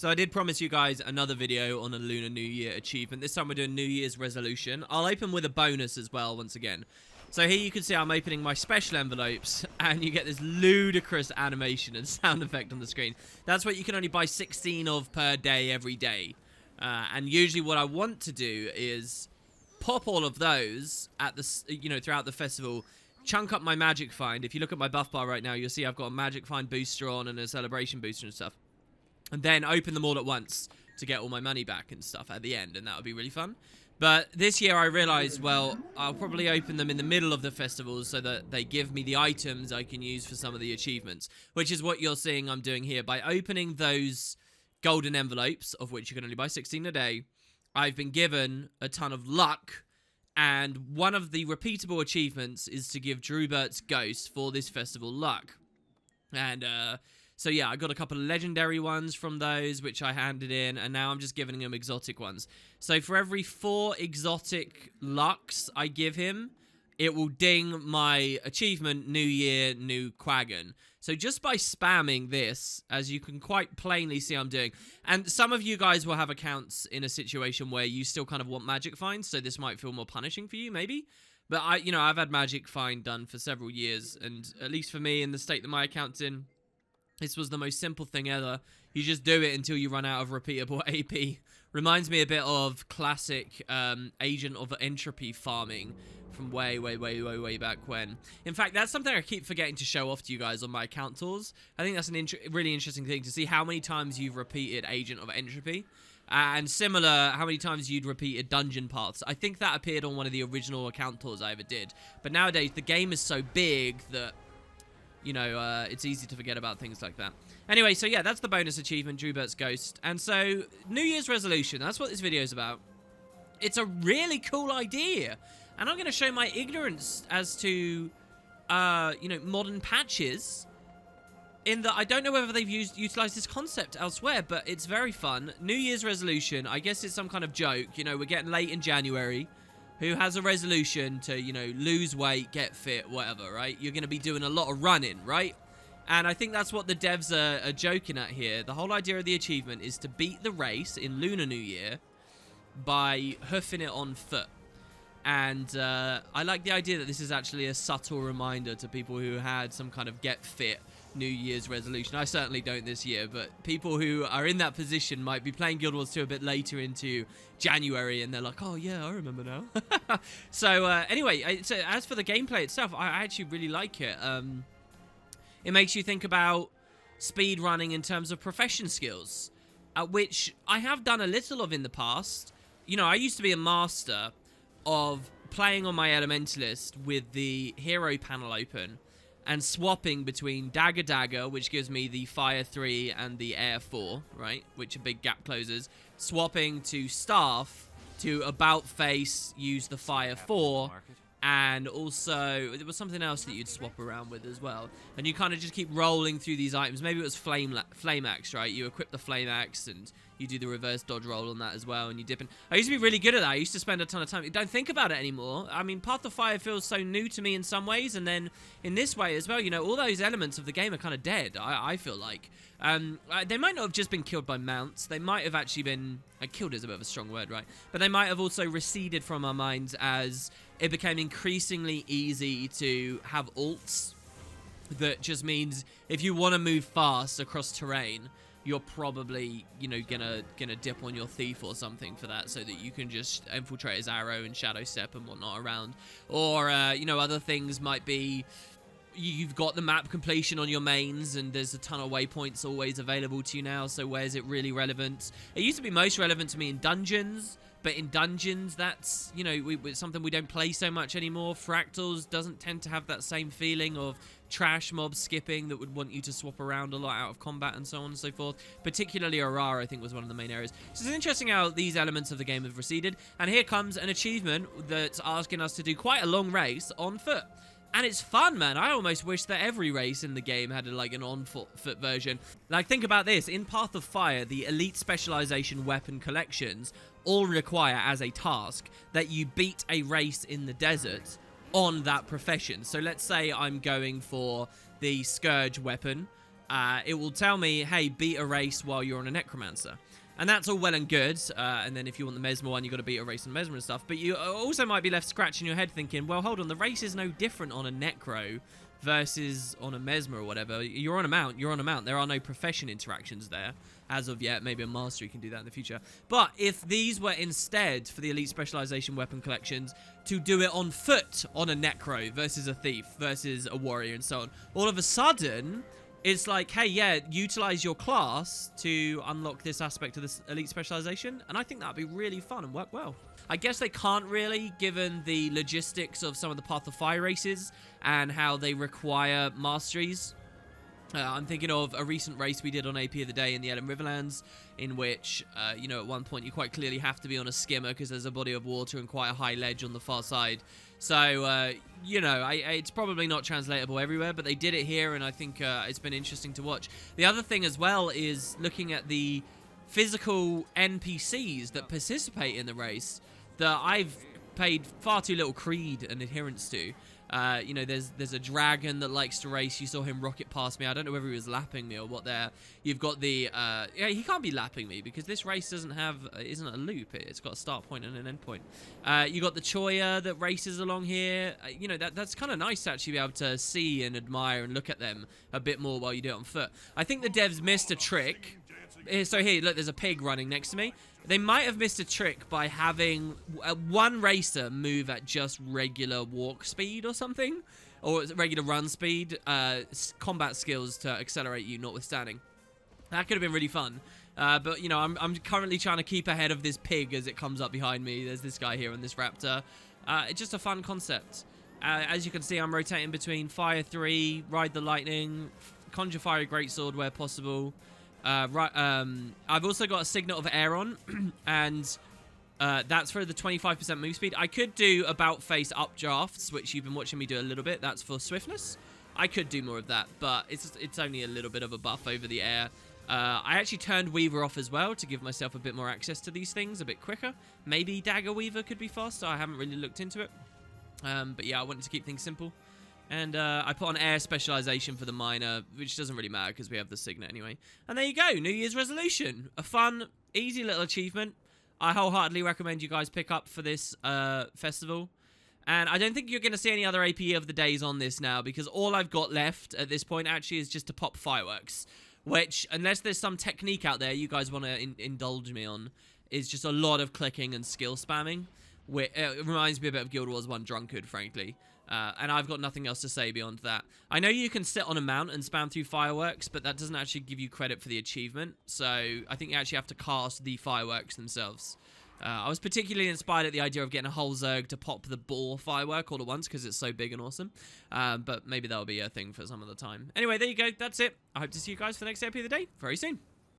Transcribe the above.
So I did promise you guys another video on a Lunar New Year achievement. This time we're doing New Year's resolution. I'll open with a bonus as well once again. So here you can see I'm opening my special envelopes, and you get this ludicrous animation and sound effect on the screen. That's what you can only buy 16 of per day every day. And usually what I want to do is pop all of those at the, throughout the festival, chunk up my magic find. If you look at my buff bar right now, you'll see I've got a magic find booster on and a celebration booster and stuff. And then open them all at once to get all my money back and stuff at the end, and that would be really fun. But this year I realized, well, I'll probably open them in the middle of the festivals so that they give me the items I can use for some of the achievements, which is what you're seeing I'm doing here. By opening those golden envelopes, of which you can only buy 16 a day, I've been given a ton of luck, and one of the repeatable achievements is to give Drewbert's Ghost for this festival luck. And, so yeah, I got a couple of legendary ones from those, which I handed in, and now I'm just giving him exotic ones. So for every 4 exotic lucks I give him, it will ding my achievement, New Year, New Quaggan. So just by spamming this, as you can quite plainly see I'm doing, and some of you guys will have accounts in a situation where you still kind of want magic finds, so this might feel more punishing for you, maybe. But I've had magic find done for several years, and at least for me, in the state that my account's in, this was the most simple thing ever. You just do it until you run out of repeatable AP. Reminds me a bit of classic Agent of Entropy farming from way back when. In fact, that's something I keep forgetting to show off to you guys on my account tours. I think that's an really interesting thing to see how many times you've repeated Agent of Entropy. And similar, how many times you'd repeated dungeon paths. I think that appeared on one of the original account tours I ever did. But nowadays, the game is so big that it's easy to forget about things like that. Anyway, so yeah, that's the bonus achievement, Drewbert's Ghost. And so, New Year's resolution, that's what this video is about. It's a really cool idea. And I'm going to show my ignorance as to, modern patches. In that I don't know whether they've utilized this concept elsewhere, but it's very fun. New Year's resolution, I guess it's some kind of joke. We're getting late in January. Who has a resolution to, lose weight, get fit, whatever, right? You're going to be doing a lot of running, right? And I think that's what the devs are joking at here. The whole idea of the achievement is to beat the race in Lunar New Year by hoofing it on foot. And I like the idea that this is actually a subtle reminder to people who had some kind of get fit New Year's resolution. I certainly don't this year, but people who are in that position might be playing Guild Wars 2 a bit later into January, and they're like, oh yeah, I remember now. So anyway, as for the gameplay itself, I actually really like it. It makes you think about speed running in terms of profession skills, which I have done a little of in the past. I used to be a master of playing on my Elementalist with the hero panel open and swapping between Dagger, which gives me the Fire 3 and the Air 4, right? Which are big gap closers. Swapping to Staff to About Face, use the Fire 4. And also, there was something else that you'd swap around with as well. And you kind of just keep rolling through these items. Maybe it was Flame Axe, right? You equip the Flame Axe and you do the reverse dodge roll on that as well. And you dip in. I used to be really good at that. I used to spend a ton of time. Don't think about it anymore. I mean, Path of Fire feels so new to me in some ways. And then in this way as well, all those elements of the game are kind of dead, I feel like. They might not have just been killed by mounts. They might have actually been... killed is a bit of a strong word, right? But they might have also receded from our minds as it became increasingly easy to have ults. That just means if you want to move fast across terrain, you're probably, gonna dip on your Thief or something for that, so that you can just infiltrate his arrow and shadow step and whatnot around. Or, other things might be... You've got the map completion on your mains, and there's a ton of waypoints always available to you now, so where is it really relevant? It used to be most relevant to me in dungeons, but in dungeons, that's, it's something we don't play so much anymore. Fractals doesn't tend to have that same feeling of trash mob skipping that would want you to swap around a lot out of combat and so on and so forth. Particularly Aurora, I think, was one of the main areas. So it's interesting how these elements of the game have receded, and here comes an achievement that's asking us to do quite a long race on foot. And it's fun, man. I almost wish that every race in the game had an on-foot version. Like, think about this. In Path of Fire, the Elite Specialization weapon collections all require as a task that you beat a race in the desert on that profession. So let's say I'm going for the Scourge weapon. it will tell me, hey, beat a race while you're on a necromancer. And that's all well and good. And then if you want the mesmer one, you've got to beat a race on mesmer and stuff. But you also might be left scratching your head thinking, well, hold on, the race is no different on a necro versus on a mesmer or whatever. You're on a mount. You're on a mount. There are no profession interactions there as of yet. Maybe a mastery can do that in the future. But if these were instead for the elite specialization weapon collections to do it on foot on a necro versus a thief versus a warrior and so on, all of a sudden it's like, hey, yeah, utilize your class to unlock this aspect of this elite specialization. And I think that'd be really fun and work well. I guess they can't really, given the logistics of some of the Path of Fire races and how they require masteries. I'm thinking of a recent race we did on AP of the Day in the Ellen Riverlands, in which, you know, at one point you quite clearly have to be on a skimmer because there's a body of water and quite a high ledge on the far side. So, you know, it's probably not translatable everywhere, but they did it here, and I think it's been interesting to watch. The other thing as well is looking at the physical NPCs that participate in the race that I've paid far too little creed and adherence to. You know, there's a dragon that likes to race. You saw him rocket past me. I don't know whether he was lapping me or what there. You've got the... yeah, he can't be lapping me because this race doesn't have... isn't a loop. It's got a start point and an end point. You got the Choya that races along here. You know, that's kind of nice to actually be able to see and admire and look at them a bit more while you do it on foot. I think the devs missed a trick. So here, look, there's a pig running next to me. They might have missed a trick by having one racer move at just regular walk speed or something. Or regular run speed. Combat skills to accelerate you notwithstanding. That could have been really fun. But, you know, I'm currently trying to keep ahead of this pig as it comes up behind me. There's this guy here and this raptor. It's just a fun concept. As you can see, I'm rotating between Fire 3, Ride the Lightning, Conjure Fire Greatsword where possible. I've also got a Signet of Air on, and that's for the 25% move speed. I could do about face updrafts, which you've been watching me do a little bit. That's for swiftness. I could do more of that, but it's only a little bit of a buff over the air. I actually turned Weaver off as well to give myself a bit more access to these things a bit quicker. Maybe Dagger Weaver could be faster. I haven't really looked into it. But yeah, I wanted to keep things simple. And I put on air specialization for the miner, which doesn't really matter because we have the Signet anyway. And there you go, New Year's resolution. A fun, easy little achievement. I wholeheartedly recommend you guys pick up for this festival. And I don't think you're going to see any other APE of the days on this now, because all I've got left at this point actually is just to pop fireworks. Which, unless there's some technique out there you guys want to indulge me on, is just a lot of clicking and skill spamming. It reminds me a bit of Guild Wars 1 Drunkard, frankly. And I've got nothing else to say beyond that. I know you can sit on a mount and spam through fireworks, but that doesn't actually give you credit for the achievement. So I think you actually have to cast the fireworks themselves. I was particularly inspired at the idea of getting a whole Zerg to pop the boar firework all at once because it's so big and awesome. But maybe that'll be a thing for some other time. Anyway, there you go. That's it. I hope to see you guys for the next AP of the day very soon.